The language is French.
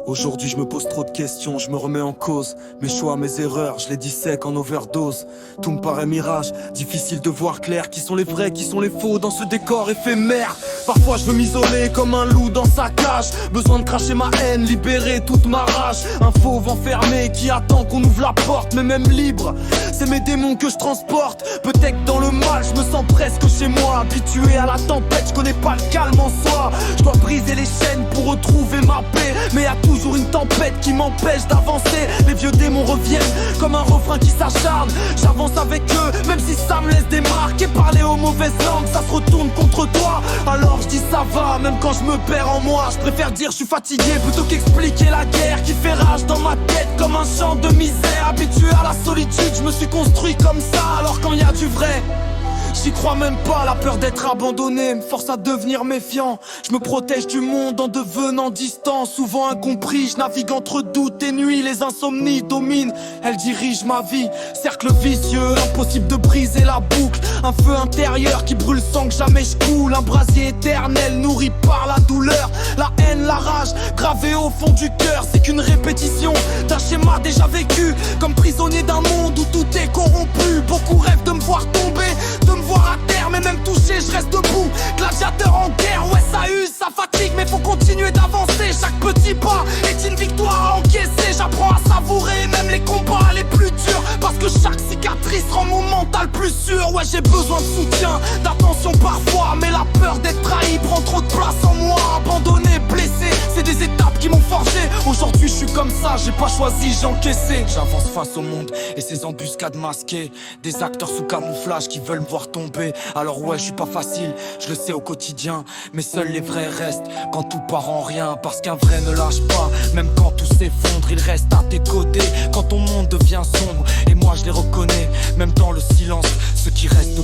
Aujourd'hui je me pose trop de questions, je me remets en cause. Mes choix, mes erreurs, je les dissèque en overdose. Tout me paraît mirage, difficile de voir clair. Qui sont les vrais, qui sont les faux dans ce décor éphémère. Parfois je veux m'isoler comme un loup dans sa cage. Besoin de cracher ma haine, libérer toute ma rage. Un fauve enfermé qui attend qu'on ouvre la porte. Mais même libre, c'est mes démons que je transporte. Peut-être dans le mal, je me sens presque chez moi. Habitué à la tempête, je connais pas le calme en soi. Je dois briser les chaînes pour retrouver ma paix. Mais y a toujours une tempête qui m'empêche d'avancer. Les vieux démons reviennent comme un refrain qui s'acharne. J'avance avec eux, même si ça me laisse des marques. Et parler aux mauvaises langues, ça se retourne contre toi. Alors je dis ça va, même quand je me perds en moi. Je préfère dire je suis fatigué plutôt qu'expliquer la guerre qui fait rage dans ma tête comme un chant de misère. Habitué à la solitude, je me suis construit comme ça. Alors quand y a du vrai, j'y crois même pas, la peur d'être abandonné me force à devenir méfiant. Je me protège du monde en devenant distant. Souvent incompris, je navigue entre doute et nuit. Les insomnies dominent, elles dirigent ma vie. Cercle vicieux, impossible de briser la boucle. Un feu intérieur qui brûle sans que jamais je coule. Un brasier éternel nourri par la douleur. La haine, la rage, gravée au fond du cœur. C'est qu'une répétition d'un schéma déjà vécu. Comme prisonnier d'un monde où tout est corrompu. Beaucoup rêvent de me voir tomber, de me voir à terre, mais même touché, je reste debout. Gladiateur en guerre, ouais ça use, ça fatigue, mais faut continuer d'avancer. Chaque petit pas est une victoire à encaisser. J'apprends à savourer même les combats les plus durs, parce que chaque cicatrice rend mon mental plus sûr. Ouais, j'ai besoin de soutien, d'attention parfois, mais la peur d'être trahi prend trop de place en moi. Abandonné, blessé, c'est des étapes qui m'ont forgé. Aujourd'hui je suis comme ça, j'ai pas choisi, j'ai encaissé. J'avance face au monde et ses embuscades masquées. Des acteurs sous camouflage qui veulent me voir tomber. Alors ouais, je suis pas facile, je le sais au quotidien. Mais seuls les vrais restent quand tout part en rien. Parce qu'un vrai ne lâche pas, même quand tout s'effondre. Il reste à tes côtés quand ton monde devient sombre. Et moi je les reconnais, même dans le silence. Ceux qui restent